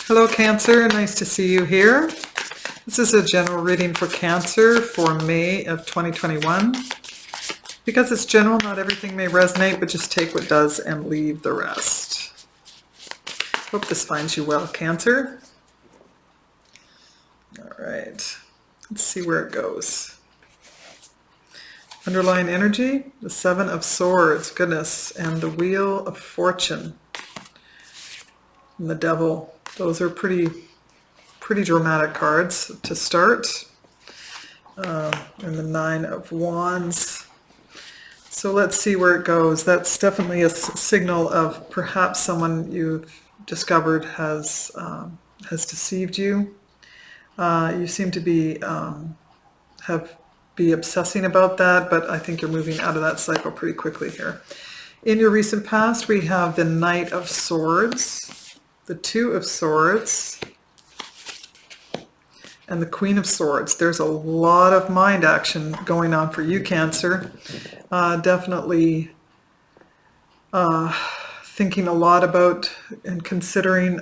Hello Cancer, nice to see you here. This is a general reading for Cancer for May of 2021. Because it's general, not everything may resonate, but just take what does and leave the rest. Hope this finds you well, Cancer. All right, let's see where it goes. Underlying energy, the Seven of Swords, goodness, and the Wheel of Fortune, and the Devil. Those are pretty dramatic cards to start. And the Nine of Wands. So let's see where it goes. That's definitely a signal of perhaps someone you've discovered has deceived you. You seem to be obsessing about that, but I think you're moving out of that cycle pretty quickly here. In your recent past, we have the Knight of Swords, the Two of Swords, and the Queen of Swords. There's a lot of mind action going on for you, Cancer. Definitely thinking a lot about and considering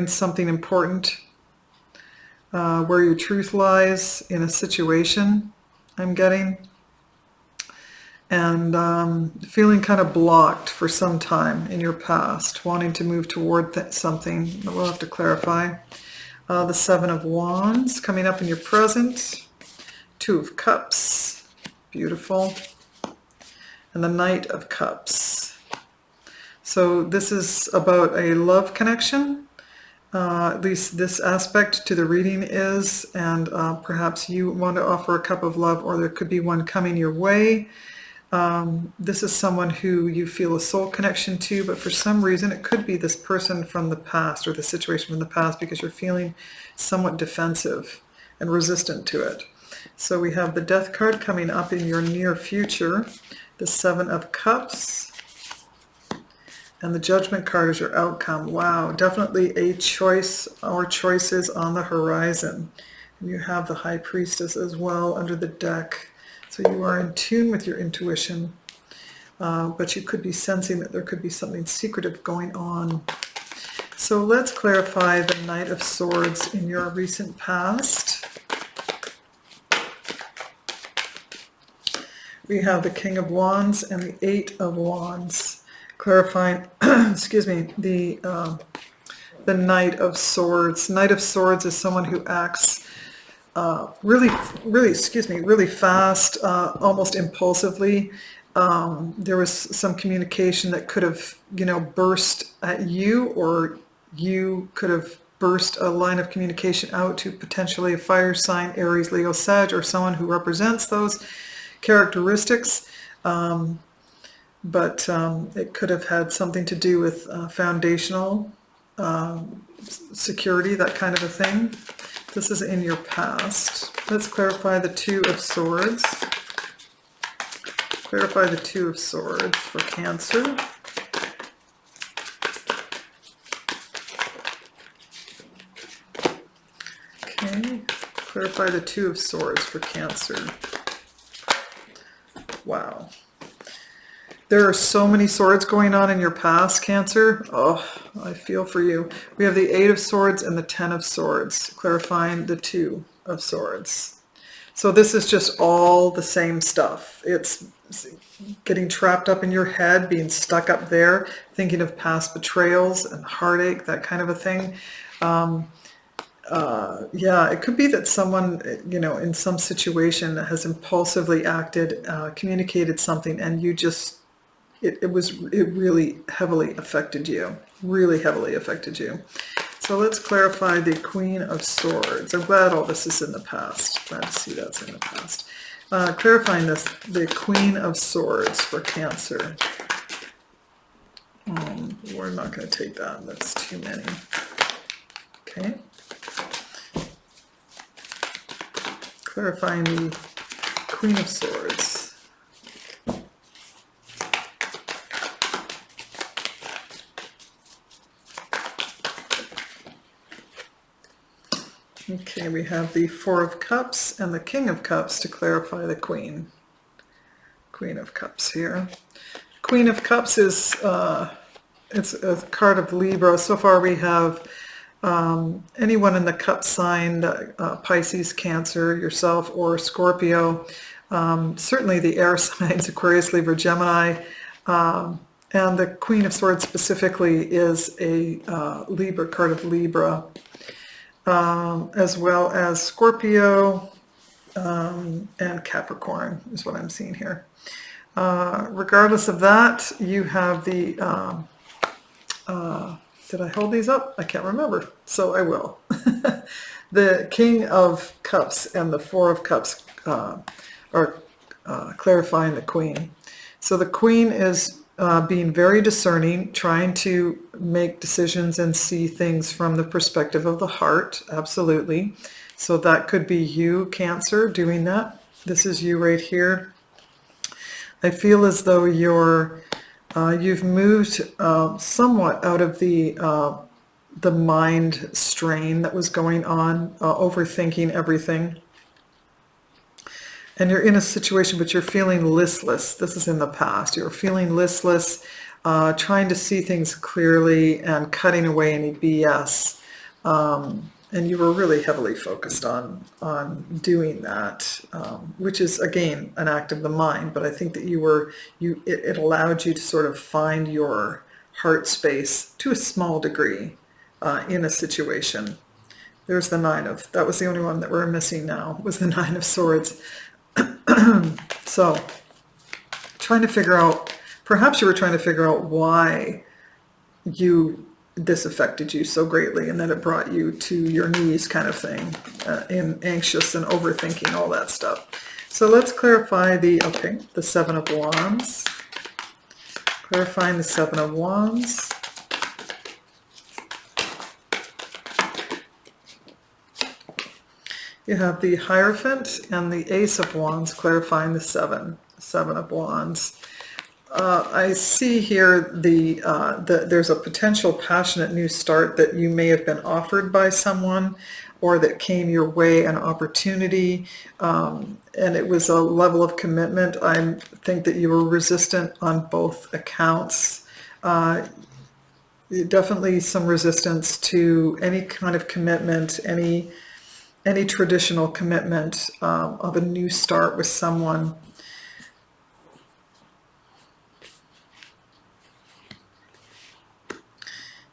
something important, where your truth lies in a situation, I'm getting. And feeling kind of blocked for some time in your past, wanting to move toward something that we'll have to clarify. The Seven of Wands coming up in your present. Two of Cups, beautiful. And the Knight of Cups. So this is about a love connection. At least this aspect to the reading is, and perhaps you want to offer a cup of love, or there could be one coming your way. This is someone who you feel a soul connection to, but for some reason it could be this person from the past or the situation from the past, because you're feeling somewhat defensive and resistant to it. So we have the Death card coming up in your near future, the Seven of Cups, and the Judgment card is your outcome. Wow, definitely a choice or choices on the horizon. And you have the High Priestess as well under the deck. So you are in tune with your intuition, but you could be sensing that there could be something secretive going on. So let's clarify the Knight of Swords in your recent past. We have the King of Wands and the Eight of Wands, clarifying, excuse me, the Knight of Swords. Knight of Swords is someone who acts really fast, almost impulsively. There was some communication that could have, burst at you, or you could have burst a line of communication out to potentially a fire sign, Aries, Leo, Sag, or someone who represents those characteristics. But it could have had something to do with foundational security, that kind of a thing. This is in your past. Let's clarify the Two of Swords. Clarify the Two of Swords for Cancer. Okay, clarify the Two of Swords for Cancer. Wow. There are so many swords going on in your past, Cancer. Oh, I feel for you. We have the Eight of Swords and the Ten of Swords, clarifying the Two of Swords. So this is just all the same stuff. It's getting trapped up in your head, being stuck up there, thinking of past betrayals and heartache, that kind of a thing. Yeah, it could be that someone, in some situation has impulsively acted, communicated something, and you just, it really heavily affected you. Really heavily affected you. So let's clarify the Queen of Swords. I'm glad all this is in the past. Glad to see that's in the past. Clarifying the Queen of Swords for Cancer. We're not going to take that. That's too many. Okay. Clarifying the Queen of Swords. Okay, we have the Four of Cups and the King of Cups to clarify the Queen. Queen of Cups here. Queen of Cups is it's a card of Libra. So far we have anyone in the cup sign, Pisces, Cancer, yourself, or Scorpio. Certainly the air signs, Aquarius, Libra, Gemini. And the Queen of Swords specifically is a Libra, card of Libra, as well as Scorpio and Capricorn is what I'm seeing here. Regardless of that, you have the, did I hold these up? I can't remember, so I will. The King of Cups and the Four of Cups are clarifying the Queen. So the Queen is being very discerning, trying to make decisions and see things from the perspective of the heart, absolutely. So that could be you, Cancer, doing that. This is you right here. I feel as though you've moved somewhat out of the mind strain that was going on, overthinking everything. And you're in a situation, but you're feeling listless. This is in the past. You're feeling listless, trying to see things clearly and cutting away any BS. And you were really heavily focused on doing that, which is, again, an act of the mind. But I think that it allowed you to sort of find your heart space to a small degree in a situation. There's the that was the only one that we're missing now, was the Nine of Swords. So, trying to figure out, perhaps you were trying to figure out why this affected you so greatly, and then it brought you to your knees kind of thing, in anxious and overthinking, all that stuff. So let's clarify the Seven of Wands. Clarifying the Seven of Wands. You have the Hierophant and the Ace of Wands clarifying the Seven of Wands. I see here there's a potential passionate new start that you may have been offered by someone, or that came your way, an opportunity, and it was a level of commitment. I think that you were resistant on both accounts. Definitely some resistance to any kind of commitment, any traditional commitment of a new start with someone.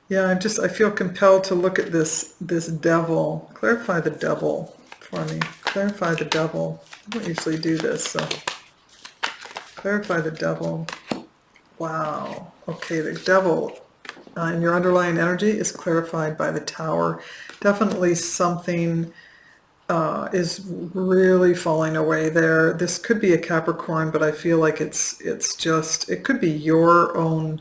Yeah, I feel compelled to look at this Devil. Clarify the Devil for me. Clarify the Devil. I don't usually do this, so clarify the Devil. Wow. Okay, the Devil in your underlying energy is clarified by the Tower. Definitely something is really falling away there. This could be a Capricorn, but I feel like it could be your own.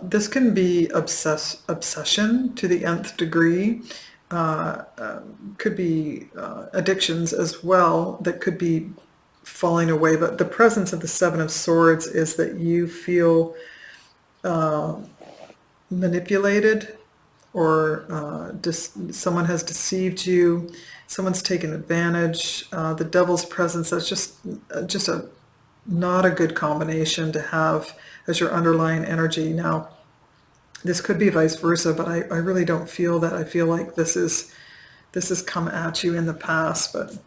This can be obsession to the nth degree. Could be addictions as well that could be falling away. But the presence of the Seven of Swords is that you feel manipulated, or someone has deceived you, someone's taken advantage. The Devil's presence, that's just not a good combination to have as your underlying energy. Now, this could be vice versa, but I really don't feel that. I feel like this has come at you in the past, but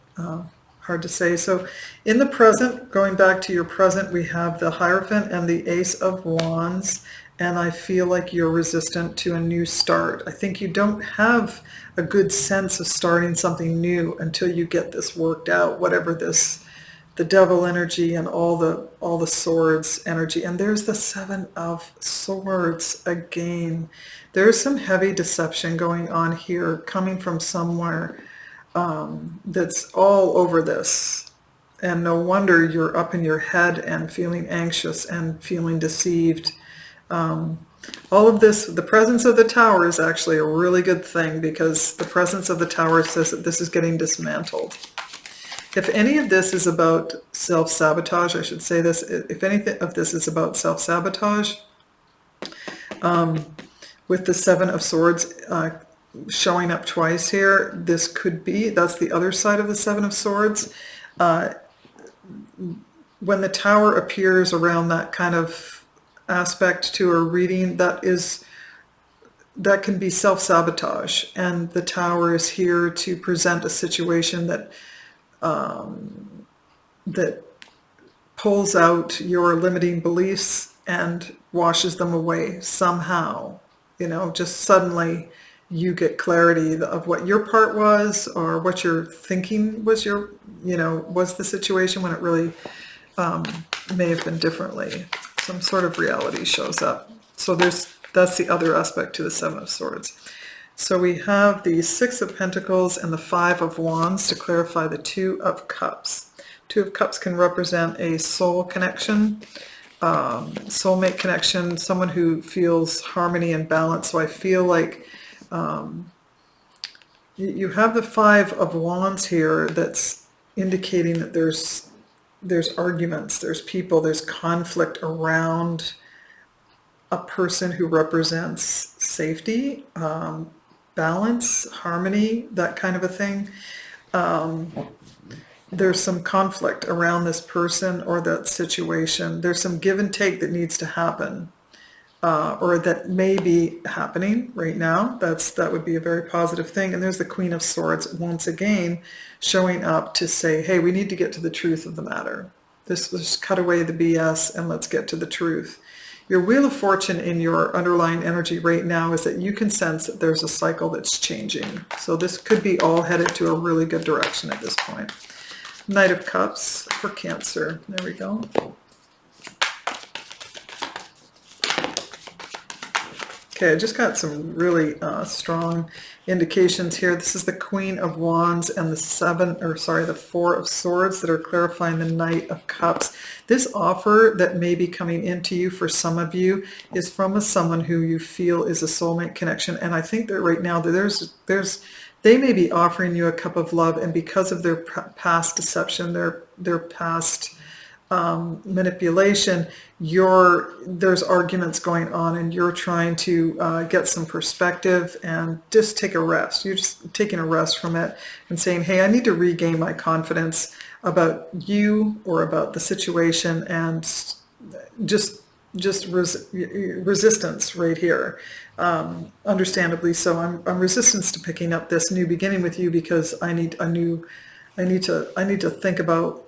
hard to say. So in the present, going back to your present, we have the Hierophant and the Ace of Wands. And I feel like you're resistant to a new start. I think you don't have a good sense of starting something new until you get this worked out, whatever the Devil energy and all the Swords energy. And there's the Seven of Swords again. There's some heavy deception going on here, coming from somewhere that's all over this. And no wonder you're up in your head and feeling anxious and feeling deceived. All of this, the presence of the Tower is actually a really good thing, because the presence of the Tower says that this is getting dismantled. If any of this is about self-sabotage, I should say this, if anything of this is about self-sabotage, with the Seven of Swords showing up twice here, this could be, that's the other side of the Seven of Swords. When the Tower appears around that kind of aspect to a reading that can be self-sabotage, and the Tower is here to present a situation that pulls out your limiting beliefs and washes them away somehow. Just suddenly you get clarity of what your part was, or what you're thinking was was the situation, when it really may have been differently. Some sort of reality shows up. So that's the other aspect to the Seven of Swords. So we have the Six of Pentacles and the Five of Wands to clarify the Two of Cups. Two of Cups can represent a soul connection, soulmate connection, someone who feels harmony and balance. So I feel like you have the Five of Wands here, that's indicating that there's arguments, there's people, there's conflict around a person who represents safety, balance, harmony, that kind of a thing. There's some conflict around this person or that situation. There's some give and take that needs to happen, or that may be happening right now. That would be a very positive thing. And there's the Queen of Swords once again showing up to say, hey, we need to get to the truth of the matter. Let's cut away the BS and let's get to the truth. Your Wheel of Fortune in your underlying energy right now is that you can sense that there's a cycle that's changing. So this could be all headed to a really good direction at this point. Knight of Cups for Cancer. There we go. Okay, I just got some really strong indications here. This is the Queen of Wands and the Four of Swords that are clarifying the Knight of Cups. This offer that may be coming into you for some of you is from someone who you feel is a soulmate connection. And I think that right now they may be offering you a cup of love, and because of their past deception, their past manipulation, there's arguments going on, and you're trying to get some perspective and just take a rest. You're just taking a rest from it and saying, hey, I need to regain my confidence about you or about the situation, and just resistance right here. Understandably so. I'm resistance to picking up this new beginning with you, because I need to think about,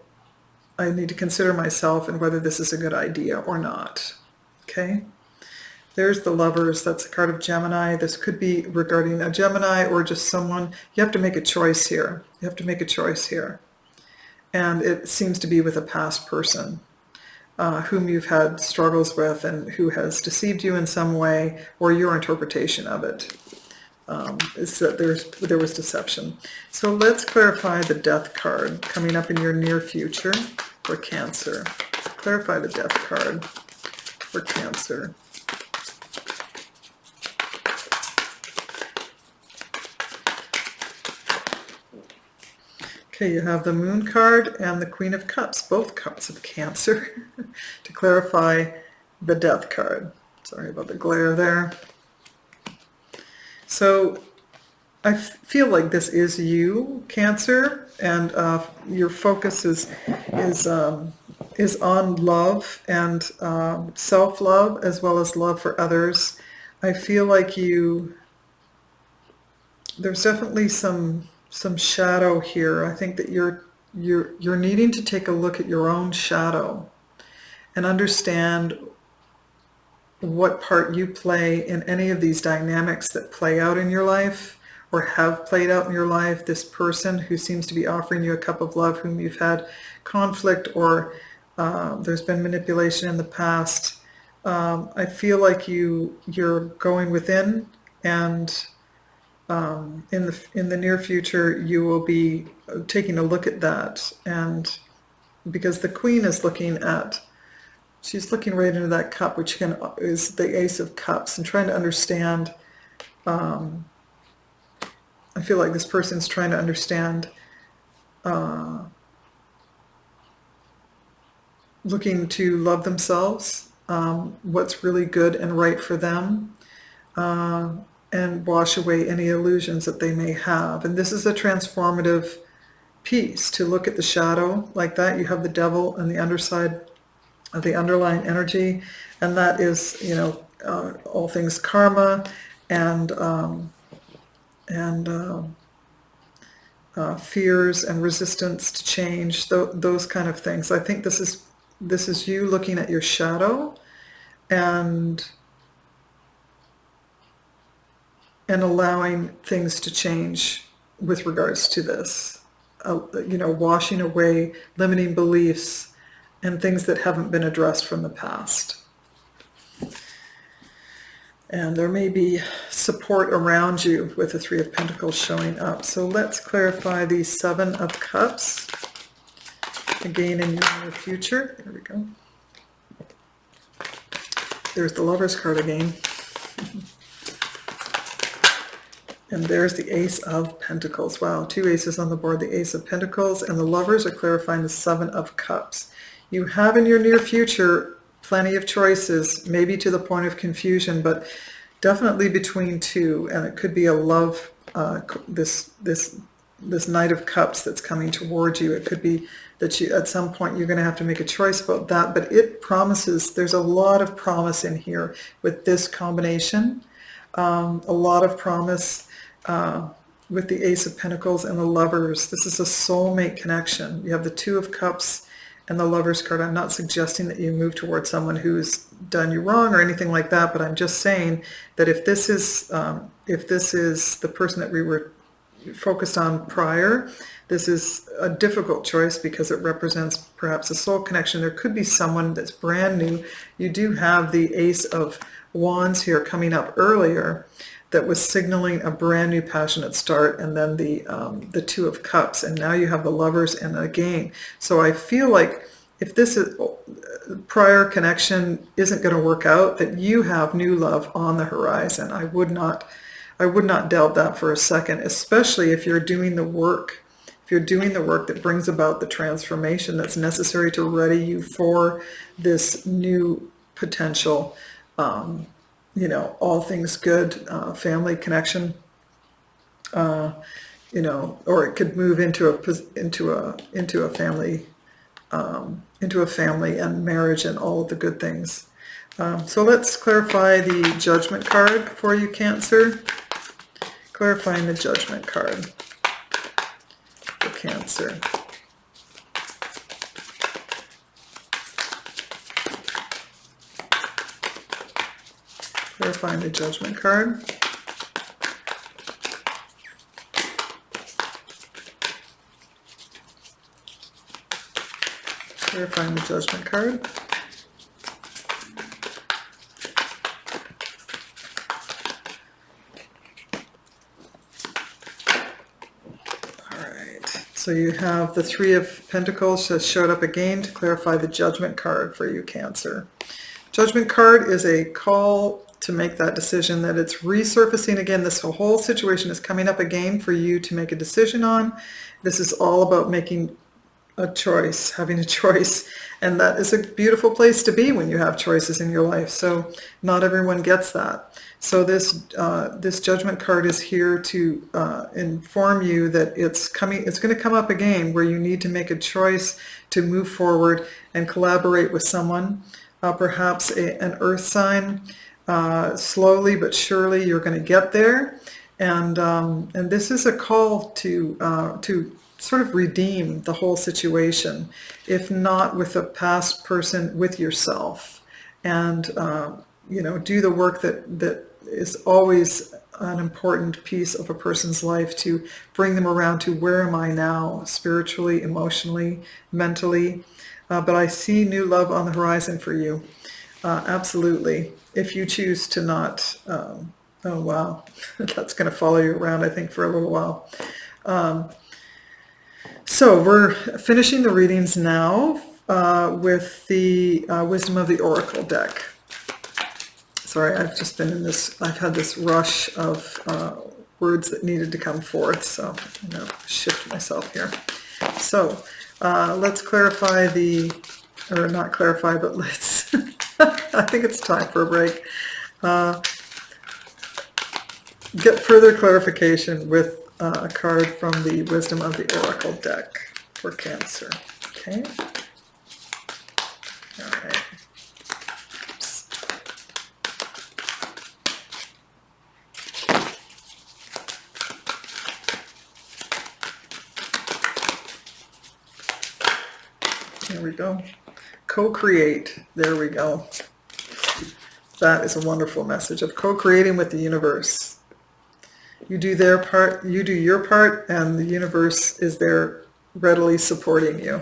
I need to consider myself and whether this is a good idea or not. Okay. There's the Lovers. That's a card of Gemini. This could be regarding a Gemini or just someone. You have to make a choice here. You have to make a choice here. And it seems to be with a past person whom you've had struggles with and who has deceived you in some way, or your interpretation of it is that there was deception. So let's clarify the Death card coming up in your near future for Cancer. Clarify the Death card for Cancer. Okay, you have the Moon card and the Queen of Cups, both cups of Cancer, to clarify the Death card. Sorry about the glare there. So I feel like this is you, Cancer, and your focus is on love and self-love, as well as love for others. I feel like there's definitely some shadow here. I think that you're needing to take a look at your own shadow and understand what part you play in any of these dynamics that play out in your life or have played out in your life. This person who seems to be offering you a cup of love, whom you've had conflict or there's been manipulation in the past. I feel like you're going within, and in the near future you will be taking a look at that. And because the Queen is she's looking right into that cup, which is the Ace of Cups, and trying to understand. I feel like this person's trying to understand, looking to love themselves, what's really good and right for them, and wash away any illusions that they may have. And this is a transformative piece, to look at the shadow like that. You have the Devil on the underside the underlying energy, and that is, you know, all things karma and fears and resistance to change, those kind of things. I think this is you looking at your shadow and allowing things to change with regards to this. You know, washing away limiting beliefs and things that haven't been addressed from the past. And there may be support around you with the Three of Pentacles showing up. So let's clarify the Seven of Cups. Again, in your near future. There we go. There's the Lover's card again. And there's the Ace of Pentacles. Wow, two aces on the board. The Ace of Pentacles and the Lovers are clarifying the Seven of Cups. You have in your near future plenty of choices, maybe to the point of confusion, but definitely between two. And it could be a love, this Knight of Cups that's coming toward you. It could be that you, at some point, you're going to have to make a choice about that. But it promises, there's a lot of promise in here with this combination. A lot of promise with the Ace of Pentacles and the Lovers. This is a soulmate connection. You have the Two of Cups and the Lover's card. I'm not suggesting that you move towards someone who's done you wrong or anything like that, but I'm just saying that if this is the person that we were focused on prior, this is a difficult choice because it represents perhaps a soul connection. There could be someone that's brand new. You do have the Ace of Wands here coming up earlier that was signaling a brand new passionate start, and then the Two of Cups, and now you have the Lovers and again. So I feel like if this is prior connection isn't going to work out, that you have new love on the horizon. I would not doubt that for a second, especially if you're doing the work. If you're doing the work that brings about the transformation that's necessary to ready you for this new potential, you know, all things good, family connection, you know, or it could move into a family and marriage and all of the good things. So let's clarify the Judgment card for you, Cancer. Clarifying the Judgment card for Cancer. Clarifying the Judgment card. Clarifying the Judgment card. So you have the Three of Pentacles just showed up again to clarify the Judgment card for you, Cancer. Judgment card is a call to make that decision, that it's resurfacing again. This whole situation is coming up again for you to make a decision on. This is all about making a choice, having a choice. And that is a beautiful place to be when you have choices in your life. So not everyone gets that. So this Judgment card is here to inform you that it's going to come up again where you need to make a choice to move forward and collaborate with someone, perhaps an earth sign. Slowly but surely you're going to get there. And this is a call to sort of redeem the whole situation, if not with a past person, with yourself, and you know, do the work that is always an important piece of a person's life, to bring them around to where am I now, spiritually, emotionally, mentally. But I see new love on the horizon for you, absolutely. If you choose to not, oh wow, that's going to follow you around, I think, for a little while. So we're finishing the readings now with the Wisdom of the Oracle deck. Sorry, I've just been in this, I've had this rush of words that needed to come forth, so I'm going to shift myself here. So let's clarify or not clarify, but let's, I think it's time for a break. Get further clarification with a card from the Wisdom of the Oracle deck for Cancer. Okay. All right. There we go. Co-create. There we go. That is a wonderful message of co-creating with the universe. You do their part, you do your part, and the universe is there readily supporting you.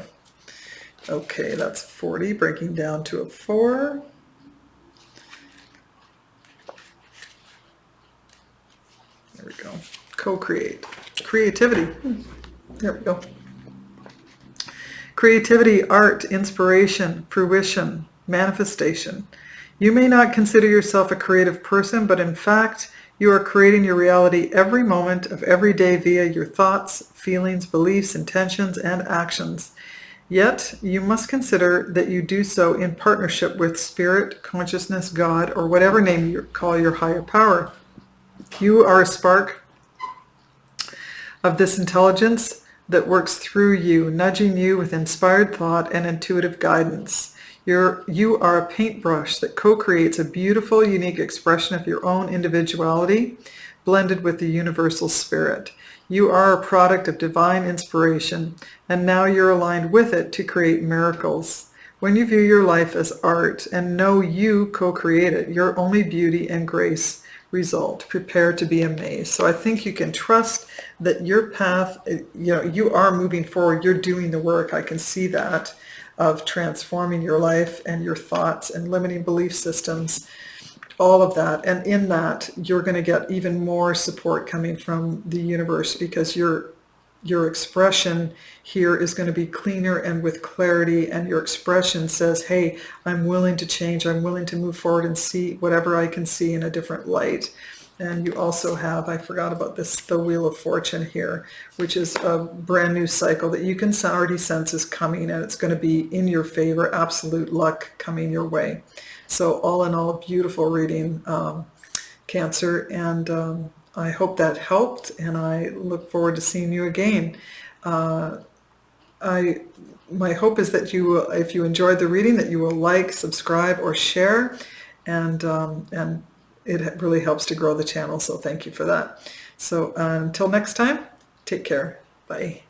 Okay, that's 40, breaking down to a 4. There we go. Co-create. Creativity. There we go. Creativity, art, inspiration, fruition, manifestation. You may not consider yourself a creative person, but in fact, you are creating your reality every moment of every day via your thoughts, feelings, beliefs, intentions, and actions. Yet, you must consider that you do so in partnership with spirit, consciousness, God, or whatever name you call your higher power. You are a spark of this intelligence that works through you, nudging you with inspired thought and intuitive guidance. You are a paintbrush that co-creates a beautiful, unique expression of your own individuality, blended with the universal spirit. You are a product of divine inspiration, and now you're aligned with it to create miracles. When you view your life as art and know you co-create it, your only beauty and grace result. Prepare to be amazed. So I think you can trust that your path, you are moving forward. You're doing the work. I can see that, of transforming your life and your thoughts and limiting belief systems, all of that. And in that, you're going to get even more support coming from the universe, because your expression here is going to be cleaner and with clarity, and your expression says, hey, I'm willing to change, I'm willing to move forward and see whatever I can see in a different light. And you also have, I forgot about this, the Wheel of Fortune here, which is a brand new cycle that you can already sense is coming, and it's going to be in your favor, absolute luck coming your way. So all in all, a beautiful reading, Cancer, and I hope that helped, and I look forward to seeing you again. My hope is that you will, if you enjoyed the reading, that you will like, subscribe, or share, and it really helps to grow the channel, so thank you for that. So until next time, take care. Bye.